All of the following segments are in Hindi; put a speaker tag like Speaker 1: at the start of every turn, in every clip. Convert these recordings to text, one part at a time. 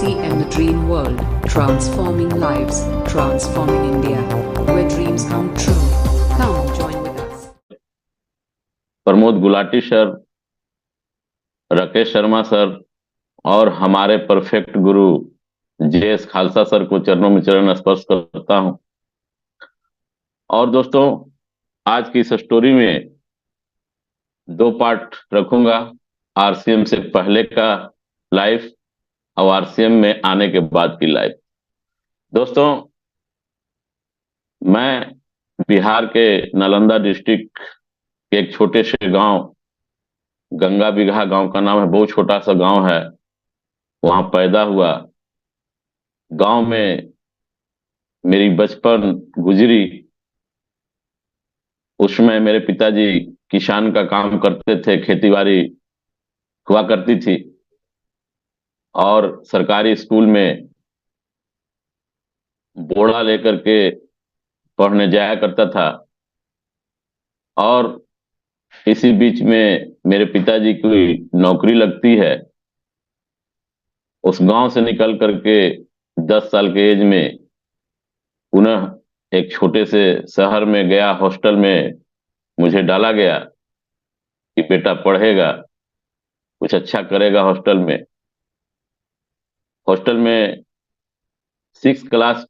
Speaker 1: RCM the Dream World, transforming lives, transforming India, where dreams come true. Come join with us.
Speaker 2: Pramod Gulati sir, Rakesh Sharma sir और हमारे परफेक्ट गुरु जेएस खालसा सर को चरणों में चरण स्पर्श करता हूं। और दोस्तों, आज की इस स्टोरी में 2 पार्ट रखूंगा। आरसीएम से पहले का लाइफ और आरसीएम में आने के बाद की लाइफ। दोस्तों, मैं बिहार के नालंदा डिस्ट्रिक्ट के एक छोटे से गांव, गंगा बिगहा गांव का नाम है, बहुत छोटा सा गांव है, वहां पैदा हुआ। गांव में मेरी बचपन गुजरी। उसमें मेरे पिताजी किसान का काम करते थे, खेतीबाड़ी हुआ करती थी और सरकारी स्कूल में बोरा लेकर के पढ़ने जाया करता था। और इसी बीच में मेरे पिताजी की नौकरी लगती है। उस गांव से निकल करके 10 साल के एज में पुनः एक छोटे से शहर में गया। हॉस्टल में मुझे डाला गया कि बेटा पढ़ेगा, कुछ अच्छा करेगा। हॉस्टल में 6 क्लास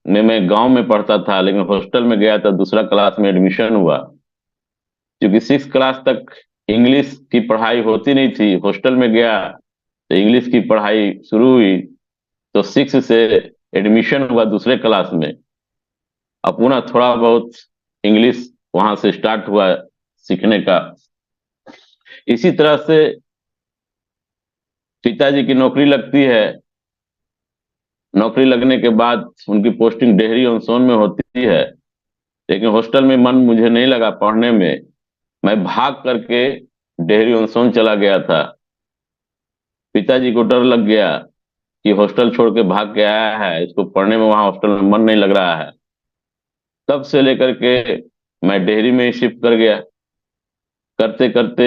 Speaker 2: में मैं गांव में पढ़ता था, लेकिन हॉस्टल में गया था, दूसरा क्लास में एडमिशन हुआ। क्योंकि 6 क्लास तक इंग्लिश की पढ़ाई होती नहीं थी, हॉस्टल में गया तो इंग्लिश की पढ़ाई शुरू हुई। तो 6 से एडमिशन हुआ दूसरे क्लास में। अब पुनः थोड़ा बहुत इंग्लिश वहां से स्टार्ट हुआ सीखने का। इसी तरह से पिताजी की नौकरी लगती है। नौकरी लगने के बाद उनकी पोस्टिंग डेहरी ऑन सोन में होती है, लेकिन हॉस्टल में मन मुझे नहीं लगा पढ़ने में। मैं भाग करके डेहरी ऑन सोन चला गया था। पिताजी को डर लग गया कि हॉस्टल छोड़ के भाग के आया है, इसको पढ़ने में वहां हॉस्टल में मन नहीं लग रहा है। तब से लेकर के मैं डेहरी में ही शिफ्ट कर गया। करते करते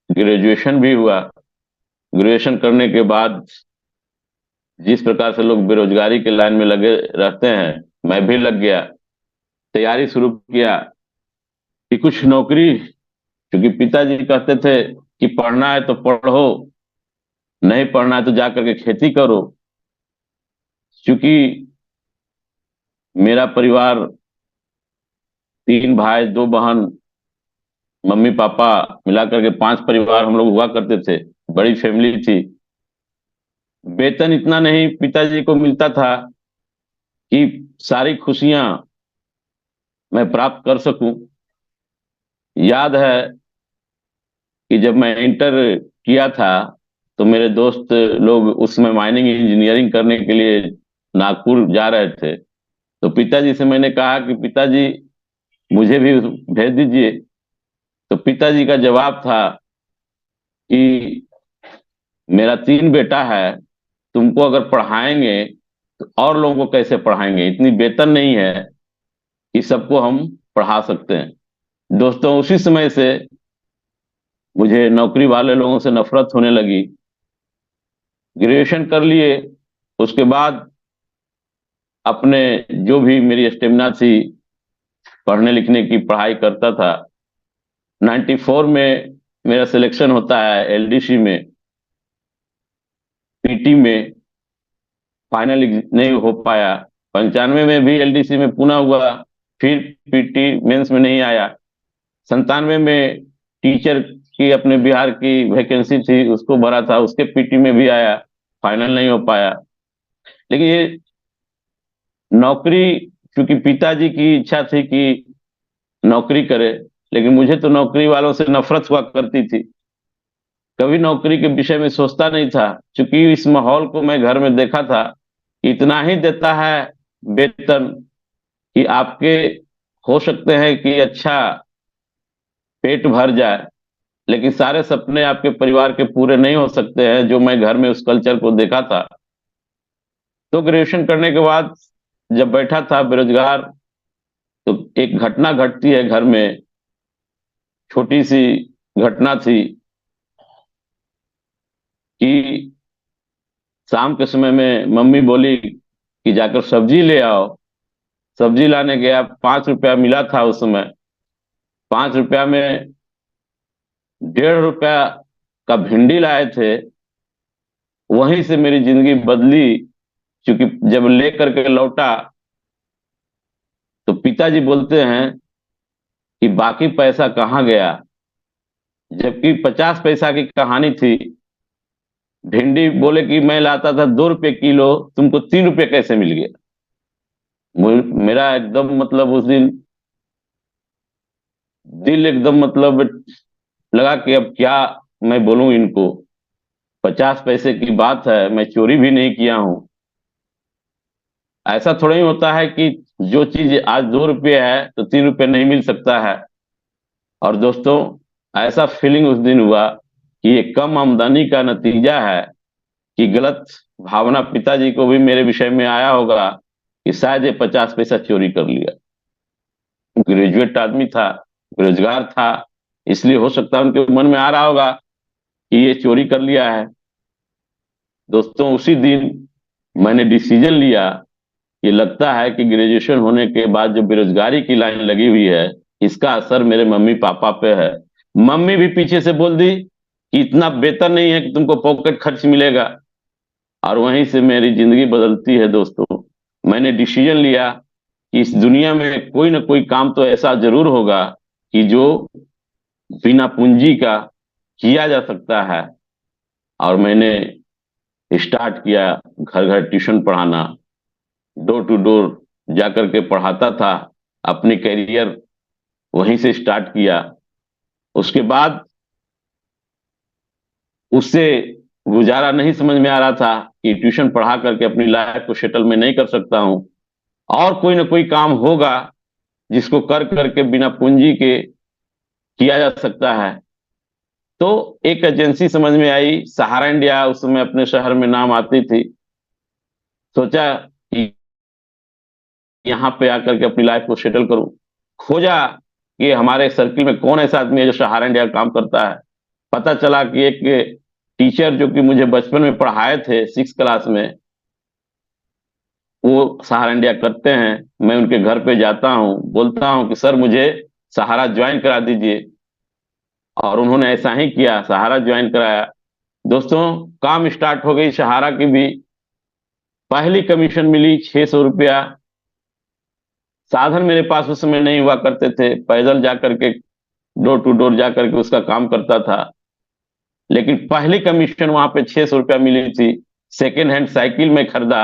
Speaker 2: ग्रेजुएशन भी हुआ। ग्रेजुएशन करने के बाद जिस प्रकार से लोग बेरोजगारी के लाइन में लगे रहते हैं, मैं भी लग गया। तैयारी शुरू किया कि कुछ नौकरी, क्योंकि पिताजी कहते थे कि पढ़ना है तो पढ़ो, नहीं पढ़ना है तो जा करके खेती करो। क्योंकि मेरा परिवार 3 भाई 2 बहन, मम्मी पापा मिलाकर के 5 परिवार हम लोग हुआ करते थे, बड़ी फैमिली थी। वेतन इतना नहीं पिताजी को मिलता था कि सारी खुशियां मैं प्राप्त कर सकूं। याद है कि जब मैं इंटर किया था तो मेरे दोस्त लोग उसमें माइनिंग इंजीनियरिंग करने के लिए नागपुर जा रहे थे। तो पिताजी से मैंने कहा कि पिताजी मुझे भी भेज दीजिए। तो पिताजी का जवाब था कि मेरा 3 बेटा है, तुमको अगर पढ़ाएंगे तो और लोगों को कैसे पढ़ाएंगे, इतनी वेतन नहीं है कि सबको हम पढ़ा सकते हैं। दोस्तों, उसी समय से मुझे नौकरी वाले लोगों से नफरत होने लगी। ग्रेजुएशन कर लिए, उसके बाद अपने जो भी मेरी स्टेमिना थी पढ़ने लिखने की पढ़ाई करता था। 94 में मेरा सिलेक्शन होता है एलडीसी में। पीटी में फाइनल नहीं हो पाया। 95 में भी एलडीसी में पुनः हुआ, फिर पीटी मेंस में नहीं आया। 97 में टीचर की अपने बिहार की वैकेंसी थी, उसको भरा था, उसके पीटी में भी आया, फाइनल नहीं हो पाया। लेकिन ये नौकरी, क्योंकि पिताजी की इच्छा थी कि नौकरी करे, लेकिन मुझे तो नौकरी वालों से नफरत हुआ करती थी। कभी नौकरी के विषय में सोचता नहीं था, क्योंकि इस माहौल को मैं घर में देखा था। इतना ही देता है वेतन कि आपके हो सकते हैं कि अच्छा पेट भर जाए, लेकिन सारे सपने आपके परिवार के पूरे नहीं हो सकते हैं, जो मैं घर में उस कल्चर को देखा था। तो ग्रेजुएशन करने के बाद जब बैठा था बेरोजगार, तो एक घटना घटती है घर में। छोटी सी घटना थी कि शाम के समय में मम्मी बोली कि जाकर सब्जी ले आओ। सब्जी लाने गया, 5 रुपया मिला था उस समय। 5 रुपया में 1.5 रुपया का भिंडी लाए थे। वहीं से मेरी जिंदगी बदली, क्योंकि जब ले करके लौटा तो पिताजी बोलते हैं कि बाकी पैसा कहाँ गया, जबकि 50 पैसा की कहानी थी। भिंडी बोले कि मैं लाता था 2 रुपये किलो, तुमको 3 रुपये कैसे मिल गया। मेरा एकदम मतलब उस दिन दिल एकदम मतलब लगा कि अब क्या मैं बोलूं इनको। 50 पैसे की बात है, मैं चोरी भी नहीं किया हूं। ऐसा थोड़ा ही होता है कि जो चीज आज 2 रुपये है तो 3 रुपये नहीं मिल सकता है। और दोस्तों, ऐसा फीलिंग उस दिन हुआ कि ये कम आमदनी का नतीजा है, कि गलत भावना पिताजी को भी मेरे विषय में आया होगा कि शायद ये 50 पैसा चोरी कर लिया। ग्रेजुएट आदमी था, बेरोजगार था, इसलिए हो सकता है उनके मन में आ रहा होगा कि ये चोरी कर लिया है। दोस्तों, उसी दिन मैंने डिसीजन लिया कि लगता है कि ग्रेजुएशन होने के बाद जो बेरोजगारी की लाइन लगी हुई है, इसका असर मेरे मम्मी पापा पे है। मम्मी भी पीछे से बोल दी कि इतना बेहतर नहीं है कि तुमको पॉकेट खर्च मिलेगा। और वहीं से मेरी जिंदगी बदलती है दोस्तों। मैंने डिसीजन लिया कि इस दुनिया में कोई ना कोई काम तो ऐसा जरूर होगा कि जो बिना पूंजी का किया जा सकता है। और मैंने स्टार्ट किया घर घर ट्यूशन पढ़ाना, डोर टू डोर जाकर के पढ़ाता था। अपनी कैरियर वहीं से स्टार्ट किया। उसके बाद उससे गुजारा नहीं समझ में आ रहा था कि ट्यूशन पढ़ा करके अपनी लाइफ को सेटल में नहीं कर सकता हूं, और कोई ना कोई काम होगा जिसको कर करके बिना पूंजी के किया जा सकता है। तो एक एजेंसी समझ में आई, सहारा इंडिया, उस समय अपने शहर में नाम आती थी। सोचा कि यहाँ पे आकर के अपनी लाइफ को सेटल करूं। खोजा कि हमारे सर्किल में कौन ऐसा आदमी है जो सहारा इंडिया का काम करता है। पता चला कि एक टीचर जो कि मुझे बचपन में पढ़ाए थे 6 क्लास में, वो सहारा इंडिया करते हैं। मैं उनके घर पे जाता हूँ, बोलता हूँ कि सर मुझे सहारा ज्वाइन करा दीजिए, और उन्होंने ऐसा ही किया, सहारा ज्वाइन कराया। दोस्तों, काम स्टार्ट हो गई सहारा की भी। पहली कमीशन मिली 600 रुपया। साधन मेरे पास उस समय नहीं हुआ करते थे, पैदल जाकर के डोर टू डोर जाकर के उसका काम करता था। लेकिन पहली कमीशन वहां पे 600 रुपया मिली थी। सेकेंड हैंड साइकिल में खरीदा,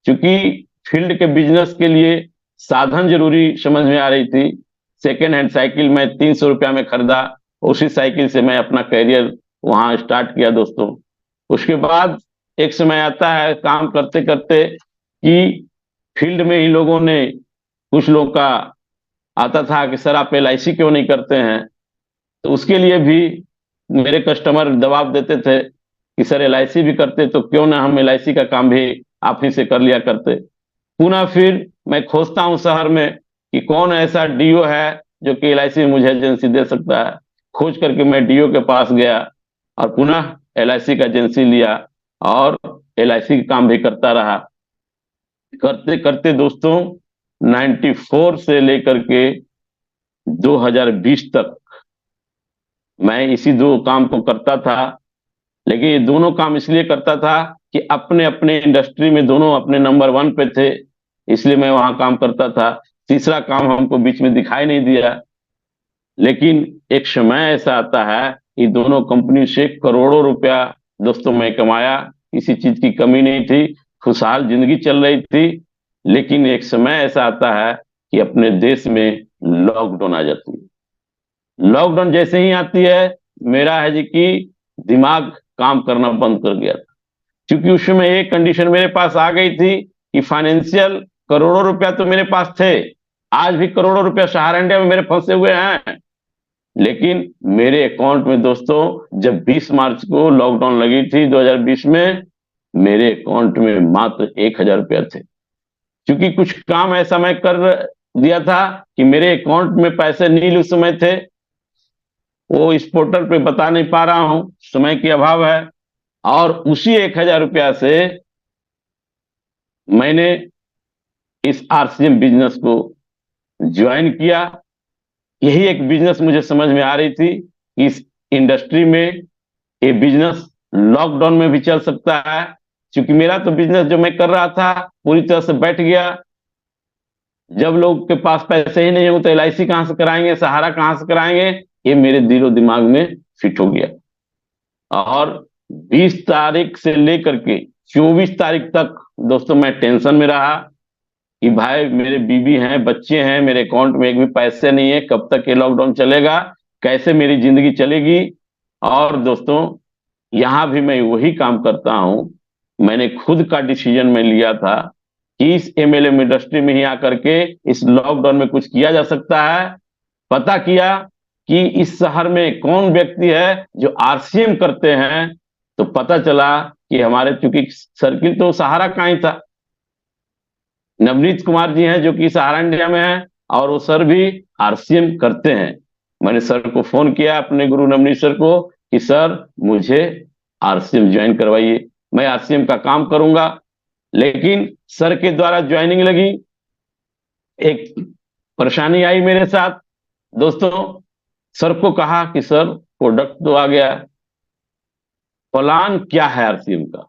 Speaker 2: क्योंकि फील्ड के बिजनेस के लिए साधन जरूरी समझ में आ रही थी। सेकेंड हैंड साइकिल मैं 300 रुपया में खरीदा। उसी साइकिल से मैं अपना करियर वहां स्टार्ट किया दोस्तों। उसके बाद एक समय आता है काम करते करते कि फील्ड में ही लोगों ने, कुछ लोग का आता था कि सर आप LIC क्यों नहीं करते हैं। तो उसके लिए भी मेरे कस्टमर दबाव देते थे कि सर LIC भी करते तो क्यों ना हम LIC का काम भी आप ही से कर लिया करते। पुनः फिर मैं खोजता हूं शहर में कि कौन ऐसा DO है जो कि LIC में मुझे एजेंसी दे सकता है। खोज करके मैं DO के पास गया और पुनः LIC का एजेंसी लिया, और LIC का काम भी करता रहा। करते करते दोस्तों 94 से लेकर के 2020 तक मैं इसी दो काम को करता था। लेकिन ये दोनों काम इसलिए करता था कि अपने अपने इंडस्ट्री में दोनों अपने नंबर 1 पे थे, इसलिए मैं वहां काम करता था। तीसरा काम हमको बीच में दिखाई नहीं दिया। लेकिन एक समय ऐसा आता है कि दोनों कंपनी से करोड़ों रुपया दोस्तों मैं कमाया। किसी चीज की कमी नहीं थी, खुशहाल जिंदगी चल रही थी। लेकिन एक समय ऐसा आता है कि अपने देश में लॉकडाउन आ जाती है। लॉकडाउन जैसे ही आती है, मेरा है जी कि दिमाग काम करना बंद कर गया था। क्योंकि उस समय एक कंडीशन मेरे पास आ गई थी कि फाइनेंशियल करोड़ों रुपया तो मेरे पास थे। आज भी करोड़ों रुपया सहारा इंडिया में मेरे फंसे हुए हैं। लेकिन मेरे अकाउंट में दोस्तों, जब 20 मार्च को लॉकडाउन लगी थी 2020 में, मेरे अकाउंट में मात्र 1000 रुपया थे। क्योंकि कुछ काम ऐसा मैं कर दिया था कि मेरे अकाउंट में पैसे नील उस समय थे। वो इस पोर्टल पे बता नहीं पा रहा हूं, समय की अभाव है। और उसी 1,000 रुपया से मैंने इस आरसीएम बिजनेस को ज्वाइन किया। यही एक बिजनेस मुझे समझ में आ रही थी, इस इंडस्ट्री में ये बिजनेस लॉकडाउन में भी चल सकता है, क्योंकि मेरा तो बिजनेस जो मैं कर रहा था पूरी तरह से बैठ गया। जब लोग के पास पैसे ही नहीं हो तो एलआईसी कहां से कराएंगे, सहारा कहां से कराएंगे, ये मेरे दिलो दिमाग में फिट हो गया। और 20 तारीख से लेकर के 24 तारीख तक दोस्तों मैं टेंशन में रहा कि भाई मेरे बीवी हैं, बच्चे हैं, मेरे अकाउंट में एक भी पैसे नहीं है, कब तक ये लॉकडाउन चलेगा, कैसे मेरी जिंदगी चलेगी। और दोस्तों यहां भी मैं वही काम करता हूं, मैंने खुद का डिसीजन में लिया था कि इस एमएलएम इंडस्ट्री में ही आकर के इस लॉकडाउन में कुछ किया जा सकता है। पता किया कि इस शहर में कौन व्यक्ति है जो आरसीएम करते हैं, तो पता चला कि हमारे, चूंकि सर्किल तो सहारा का ही था, नवनीत कुमार जी हैं जो कि सहारा इंडिया में हैं, और वो सर भी आरसीएम करते हैं। मैंने सर को फोन किया, अपने गुरु नवनीत सर को, कि सर मुझे आरसीएम ज्वाइन करवाइए, मैं आरसीएम का काम करूंगा। लेकिन सर के द्वारा ज्वाइनिंग लगी, एक परेशानी आई मेरे साथ दोस्तों। सर को कहा कि सर प्रोडक्ट तो आ गया, प्लान क्या है आरसीएम का।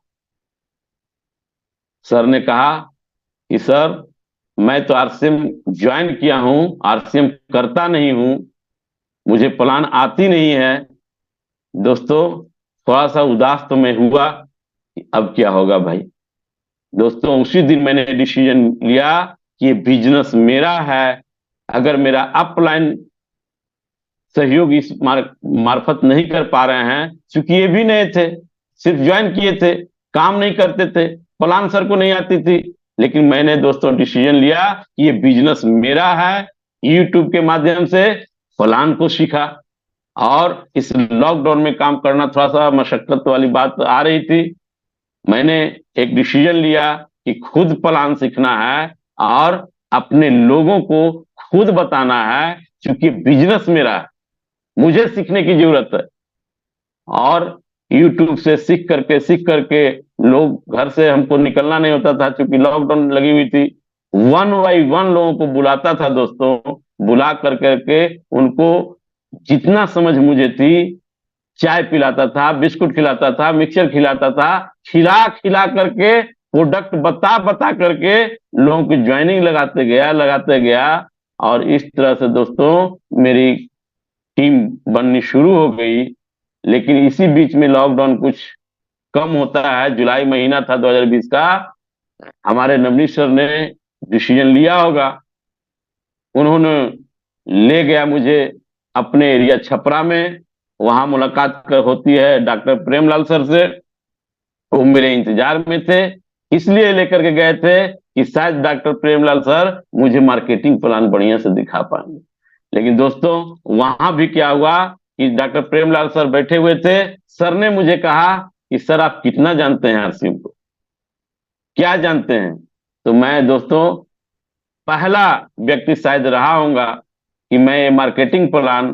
Speaker 2: सर ने कहा कि सर मैं तो आरसीएम ज्वाइन किया हूं, आरसीएम करता नहीं हूं, मुझे प्लान आती नहीं है। दोस्तों थोड़ा सा उदास तो मैं हुआ कि अब क्या होगा भाई। दोस्तों उसी दिन मैंने डिसीजन लिया कि ये बिजनेस मेरा है। अगर मेरा अपलाइन सहयोग इस मार्फत नहीं कर पा रहे हैं, क्योंकि ये भी नए थे, सिर्फ ज्वाइन किए थे, काम नहीं करते थे, प्लान सर को नहीं आती थी, लेकिन मैंने दोस्तों डिसीजन लिया कि ये बिजनेस मेरा है। यूट्यूब के माध्यम से प्लान को सीखा, और इस लॉकडाउन में काम करना थोड़ा सा मशक्कत वाली बात आ रही थी। मैंने एक डिसीजन लिया कि खुद प्लान सीखना है और अपने लोगों को खुद बताना है, क्योंकि बिजनेस मेरा है, मुझे सीखने की जरूरत है। और यूट्यूब से सीख करके लोग, घर से हमको निकलना नहीं होता था क्योंकि लॉकडाउन लगी हुई थी, 1 by 1 लोगों को बुलाता था दोस्तों, बुला कर करके उनको जितना समझ मुझे थी, चाय पिलाता था, बिस्कुट खिलाता था, मिक्सचर खिलाता था, खिला खिला करके, प्रोडक्ट बता बता करके लोगों की ज्वाइनिंग लगाते गया। और इस तरह से दोस्तों मेरी टीम बननी शुरू हो गई। लेकिन इसी बीच में लॉकडाउन कुछ कम होता है, जुलाई महीना था 2020 का, हमारे नवनीत सर ने डिसीजन लिया होगा, उन्होंने ले गया मुझे अपने एरिया छपरा में, वहां मुलाकात होती है डॉक्टर प्रेमलाल सर से, वो मेरे इंतजार में थे, इसलिए लेकर के गए थे कि शायद डॉक्टर प्रेमलाल सर मुझे मार्केटिंग प्लान बढ़िया से दिखा पाएंगे। लेकिन दोस्तों वहां भी क्या हुआ कि डॉक्टर प्रेमलाल सर बैठे हुए थे, सर ने मुझे कहा कि सर आप कितना जानते हैं आरसीएम को, क्या जानते हैं। तो मैं दोस्तों पहला व्यक्ति शायद रहा होऊंगा कि मैं ये मार्केटिंग प्लान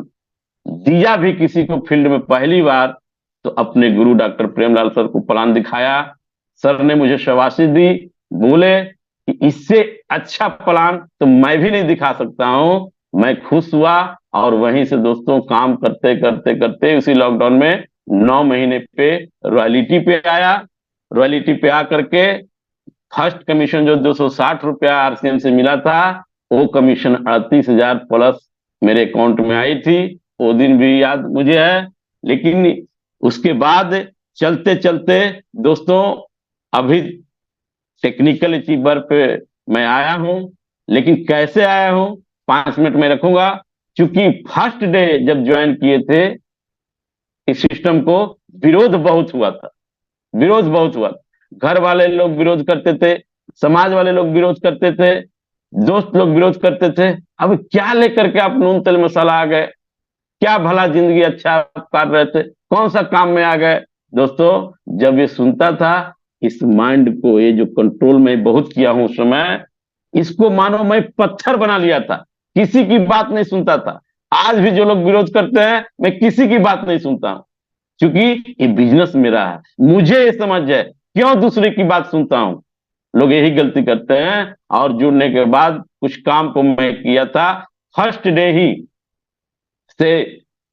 Speaker 2: दिया भी किसी को फील्ड में पहली बार, तो अपने गुरु डॉक्टर प्रेमलाल सर को प्लान दिखाया। सर ने मुझे शाबाशी दी, बोले कि इससे अच्छा प्लान तो मैं भी नहीं दिखा सकता हूं। मैं खुश हुआ, और वहीं से दोस्तों काम करते करते करते उसी लॉकडाउन में 9 महीने पे रॉयल्टी पे आया। रॉयल्टी पे आकर के फर्स्ट कमीशन जो 260 रुपया आरसीएम से मिला था, वो कमीशन 38,000 प्लस मेरे अकाउंट में आई थी, वो दिन भी याद मुझे है। लेकिन उसके बाद चलते चलते दोस्तों अभी टेक्निकल अचीवर पे मैं आया हूं। लेकिन कैसे आया हूं 5 मिनट में रखूंगा, क्योंकि फर्स्ट डे जब ज्वाइन किए थे इस सिस्टम को, विरोध बहुत हुआ था, विरोध बहुत हुआ था। घर वाले लोग विरोध करते थे, समाज वाले लोग विरोध करते थे, दोस्त लोग विरोध करते थे। अब क्या लेकर के आप नून तेल मसाला आ गए, क्या भला जिंदगी अच्छा कर रहे थे, कौन सा काम में आ गए। दोस्तों जब ये सुनता था, इस माइंड को, ये जो कंट्रोल में बहुत किया हूं उस समय, इसको मानो मैं पत्थर बना लिया था, किसी की बात नहीं सुनता था। आज भी जो लोग विरोध करते हैं, मैं किसी की बात नहीं सुनता हूं। क्योंकि ये बिजनेस मेरा है, मुझे ये समझ है, क्यों दूसरे की बात सुनता हूं। लोग यही गलती करते हैं। और जुड़ने के बाद कुछ काम को मैं किया था, फर्स्ट डे ही से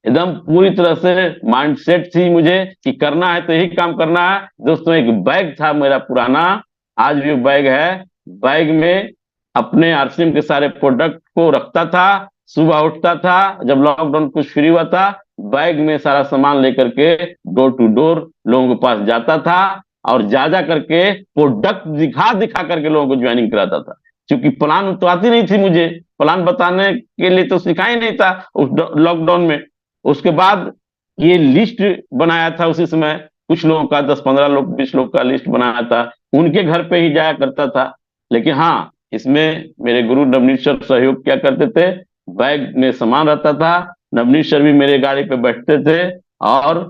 Speaker 2: एकदम पूरी तरह से माइंडसेट थी मुझे कि करना है तो यही काम करना है। दोस्तों, एक बैग था मेरा पुराना, आज भी बैग है। बैग में अपने आरसीएम के सारे प्रोडक्ट को रखता था। सुबह उठता था, जब लॉकडाउन कुछ फ्री हुआ था, बैग में सारा सामान लेकर के डोर टू डोर लोगों के पास जाता था, और जा जा करके प्रोडक्ट दिखा दिखा करके लोगों को ज्वाइनिंग कराता था। क्योंकि प्लान तो आती नहीं थी मुझे, प्लान बताने के लिए तो सिखा ही नहीं था उस लॉकडाउन में। उसके बाद ये लिस्ट बनाया था उसी समय, कुछ लोगों का 10-15 लोग 20 लोग का लिस्ट बनाया था, उनके घर पे ही जाया करता था। लेकिन हाँ, इसमें मेरे गुरु नवनीत सर सहयोग क्या करते थे, बैग में सामान रहता था, नवनीत सर भी मेरे गाड़ी पे बैठते थे, और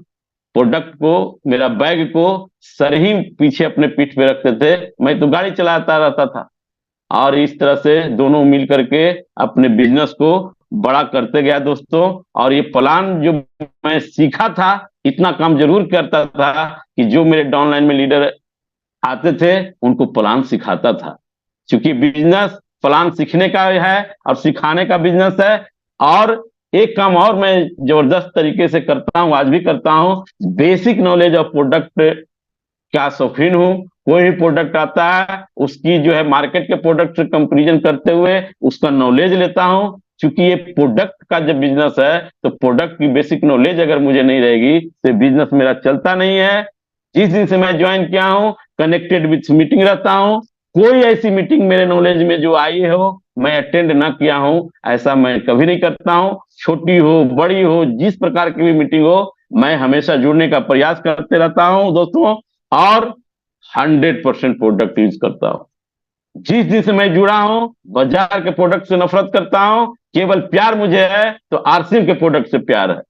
Speaker 2: प्रोडक्ट को, मेरा बैग को सर ही पीछे अपने पीठ पे रखते थे, मैं तो गाड़ी चलाता रहता था। और इस तरह से दोनों मिल करके अपने बिजनेस को बड़ा करते गया दोस्तों। और ये प्लान जो मैं सीखा था, इतना काम जरूर करता था कि जो मेरे डाउनलाइन में लीडर आते थे उनको प्लान सिखाता था। क्योंकि बिजनेस प्लान सीखने का है और सिखाने का बिजनेस है। और एक काम और मैं जबरदस्त तरीके से करता हूं, आज भी करता हूं, बेसिक नॉलेज ऑफ प्रोडक्ट का शौकीन हूँ। कोई भी प्रोडक्ट आता है, उसकी जो है मार्केट के प्रोडक्ट से कंपैरिजन करते हुए उसका नॉलेज लेता हूँ। क्योंकि ये प्रोडक्ट का जब बिजनेस है, तो प्रोडक्ट की बेसिक नॉलेज अगर मुझे नहीं रहेगी तो बिजनेस मेरा चलता नहीं है। जिस दिन से मैं ज्वाइन किया हूँ, कनेक्टेड विथ मीटिंग रहता हूँ। कोई ऐसी मीटिंग मेरे नॉलेज में जो आई हो, मैं अटेंड ना किया हूँ, ऐसा मैं कभी नहीं करता हूँ। छोटी हो बड़ी हो, जिस प्रकार की भी मीटिंग हो, मैं हमेशा जुड़ने का प्रयास करते रहता हूँ दोस्तों। और 100% प्रोडक्ट यूज करता हूं। जिस दिन से मैं जुड़ा हूं, बाजार के प्रोडक्ट से नफरत करता हूं। केवल प्यार मुझे है तो आरसीएम के प्रोडक्ट से प्यार है।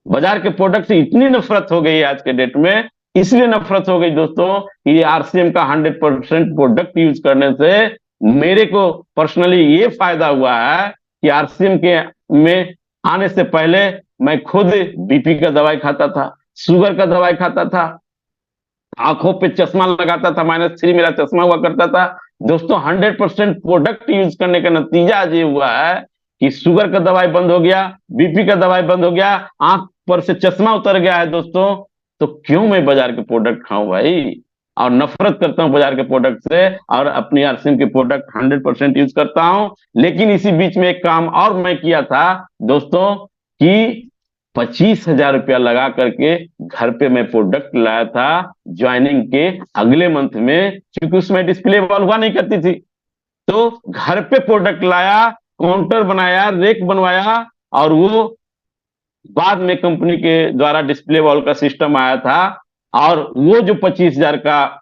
Speaker 2: बाजार के प्रोडक्ट से इतनी नफरत हो गई है आज के डेट में, इसलिए नफरत हो गई दोस्तों कि ये आरसीएम का 100% प्रोडक्ट यूज करने से मेरे को पर्सनली ये फायदा हुआ है कि आरसीएम के में आने से पहले मैं खुद बीपी का दवाई खाता था, शुगर का दवाई खाता था, आंखों पे चश्मा लगाता था, -3 मेरा चश्मा हुआ करता था। दोस्तों, 100% प्रोडक्ट यूज करने का नतीजा आज ये हुआ है कि शुगर का दवाई बंद हो गया, बीपी का दवाई बंद हो गया, आंख पर से चश्मा उतर गया है दोस्तों। तो क्यों मैं बाजार के प्रोडक्ट खाऊं भाई? और नफरत करता हूं बाजार के प्रोडक्ट से, और अपनी आरसीएम के प्रोडक्ट 100% यूज करता हूं। लेकिन इसी बीच में एक काम और मैं किया था दोस्तों, कि 25,000 रुपया लगा करके घर पे मैं प्रोडक्ट लाया था ज्वाइनिंग के अगले मंथ में। क्योंकि उसमें डिस्प्ले वॉल हुआ नहीं करती थी, तो घर पे प्रोडक्ट लाया, काउंटर बनाया, रेक बनवाया, और वो बाद में कंपनी के द्वारा डिस्प्ले वॉल का सिस्टम आया था। और वो जो 25,000 का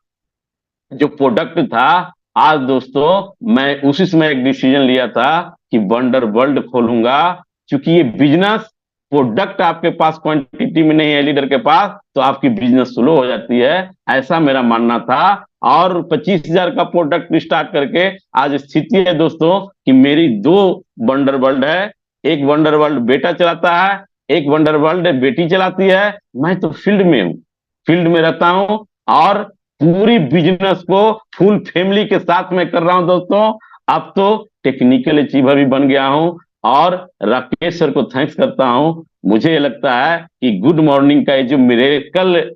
Speaker 2: जो प्रोडक्ट था, आज दोस्तों मैं उसी समय एक डिसीजन लिया था कि वंडर वर्ल्ड खोलूंगा। क्योंकि ये बिजनेस, प्रोडक्ट आपके पास क्वांटिटी में नहीं है लीडर के पास, तो आपकी बिजनेस स्लो हो जाती है, ऐसा मेरा मानना था। और 25,000 का प्रोडक्ट स्टार्ट करके आज स्थिति है दोस्तों कि मेरी 2 वंडर वर्ल्ड है। एक वंडर वर्ल्ड बेटा चलाता है, एक वंडर वर्ल्ड बेटी चलाती है। मैं तो फील्ड में हूँ, फील्ड में रहता हूँ, और पूरी बिजनेस को फुल फैमिली के साथ में कर रहा हूं दोस्तों। अब तो टेक्निकल अचीवर भी बन गया हूं, और राकेश सर को थैंक्स करता हूं। मुझे लगता है कि गुड मॉर्निंग का ये जो मिरेकल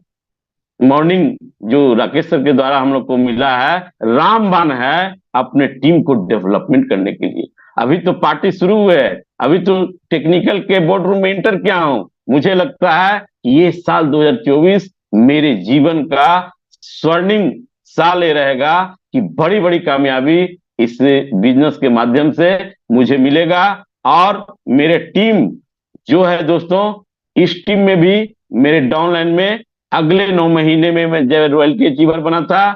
Speaker 2: मॉर्निंग जो राकेश सर के द्वारा हम लोग को मिला है, रामबाण है अपने टीम को डेवलपमेंट करने के लिए। अभी तो पार्टी शुरू हुई है, अभी तो टेक्निकल के बोर्ड रूम में इंटर किया हूं। मुझे लगता है कि ये साल 2024 मेरे जीवन का स्वर्णिम साल ये रहेगा कि बड़ी बड़ी कामयाबी इस बिजनेस के माध्यम से मुझे मिलेगा। और मेरे टीम जो है दोस्तों, इस टीम में भी मेरे डाउनलाइन में अगले 9 महीने में मैं जब रॉयल्टी अचीवर बना था,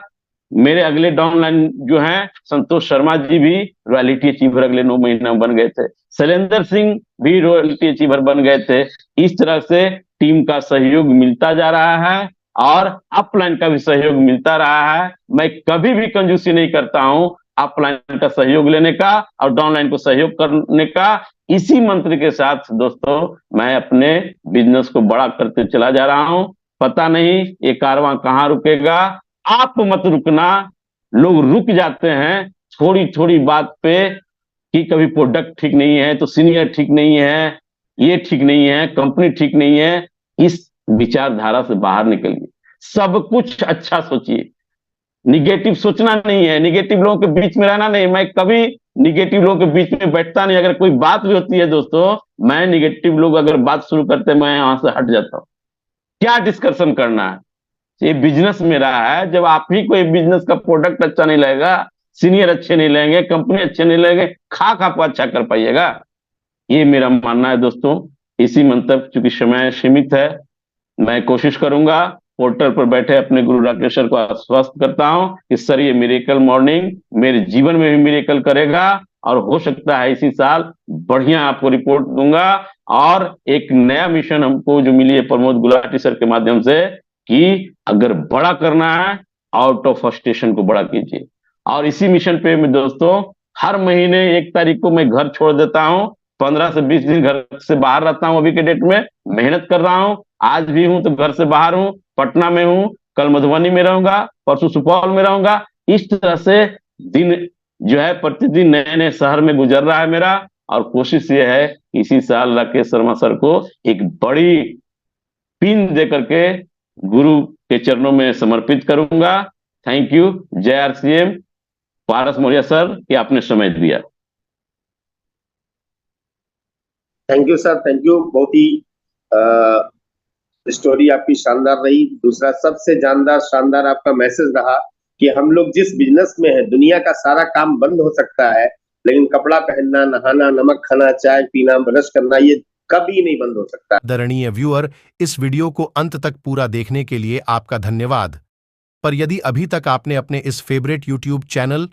Speaker 2: मेरे अगले डाउनलाइन जो हैं संतोष शर्मा जी भी रॉयल्टी अचीवर अगले 9 महीने में बन गए थे, शैलेंद्र सिंह भी रॉयल्टी अचीवर बन गए थे। इस तरह से टीम का सहयोग मिलता जा रहा है, और अपलाइन का भी सहयोग मिलता रहा है। मैं कभी भी कंजूसी नहीं करता हूं, अपलाइन का सहयोग लेने का और डाउनलाइन को सहयोग करने का। इसी मंत्र के साथ दोस्तों मैं अपने बिजनेस को बड़ा करते चला जा रहा हूं। पता नहीं ये कारवां कहाँ रुकेगा, आप मत रुकना। लोग रुक जाते हैं थोड़ी थोड़ी बात पे कि कभी प्रोडक्ट ठीक नहीं है तो सीनियर ठीक नहीं है, ये ठीक नहीं है, कंपनी ठीक नहीं है। इस विचारधारा से बाहर निकलिए, सब कुछ अच्छा सोचिए, निगेटिव सोचना नहीं है, निगेटिव लोगों के बीच में रहना नहीं। मैं कभी निगेटिव लोगों के बीच में बैठता नहीं। अगर कोई बात भी होती है दोस्तों, मैं निगेटिव लोग अगर बात शुरू करते मैं यहां से हट जाता हूं। क्या डिस्कशन करना है, ये बिजनेस मेरा है। जब आप ही कोई बिजनेस का प्रोडक्ट अच्छा नहीं लगेगा, सीनियर अच्छे नहीं लेंगे, कंपनी अच्छे नहीं लेंगे, खा को अच्छा कर पाइएगा। ये मेरा मानना है दोस्तों। इसी मंतव्य, चूंकि समय सीमित है, मैं कोशिश करूंगा पोर्टल पर बैठे अपने गुरु राकेश सर को आश्वस्त करता हूं कि सर ये मिरेकल मॉर्निंग मेरे जीवन में भी मिरेकल करेगा और हो सकता है इसी साल बढ़िया आपको रिपोर्ट दूंगा। और एक नया मिशन हमको जो मिली है प्रमोद गुलाटी सर के माध्यम से कि अगर बड़ा करना है, आउट ऑफ स्टेशन को बड़ा कीजिए। और इसी मिशन पे मैं दोस्तों हर महीने 1 तारीख को मैं घर छोड़ देता हूं, 15 से 20 दिन घर से बाहर रहता हूं। अभी के डेट में मेहनत कर रहा हूं, आज भी हूं तो घर से बाहर हूं, पटना में हूं, कल मधुबनी में रहूंगा, परसों सुपौल में रहूंगा। इस तरह से दिन जो है प्रतिदिन नए नए शहर में गुजर रहा है मेरा। और कोशिश ये है इसी साल राकेश शर्मा सर को एक बड़ी पिन दे करके गुरु के चरणों में समर्पित करूंगा। Thank you. जय आरसीएम। पारस मौर्य सर कि आपने समय दिया।
Speaker 3: Thank you sir, thank you. बहुत ही स्टोरी आपकी शानदार रही। दूसरा सबसे जानदार शानदार आपका मैसेज रहा कि हम लोग जिस बिजनेस में है, दुनिया का सारा काम बंद हो सकता है, लेकिन कपड़ा पहनना, नहाना, नमक खाना, चाय पीना, ब्रश करना, ये कभी नहीं बंद हो सकता।
Speaker 4: आदरणीय व्यूअर, इस वीडियो को अंत तक पूरा देखने के लिए आपका धन्यवाद। पर यदि अभी तक आपने अपने इस favourite YouTube channel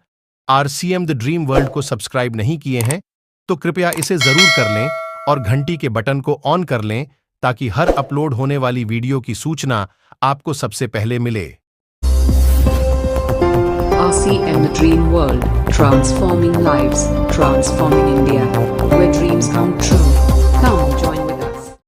Speaker 4: RCM the dream world को सब्सक्राइब नहीं किए हैं तो कृपया इसे जरूर कर लें और घंटी के बटन को ऑन कर लें ताकि हर अपलोड होने वाली वीडियो की सूचना आपको सबसे पहले मिले।
Speaker 1: RCM the Dream World, transforming lives, transforming India, where dreams come true. Come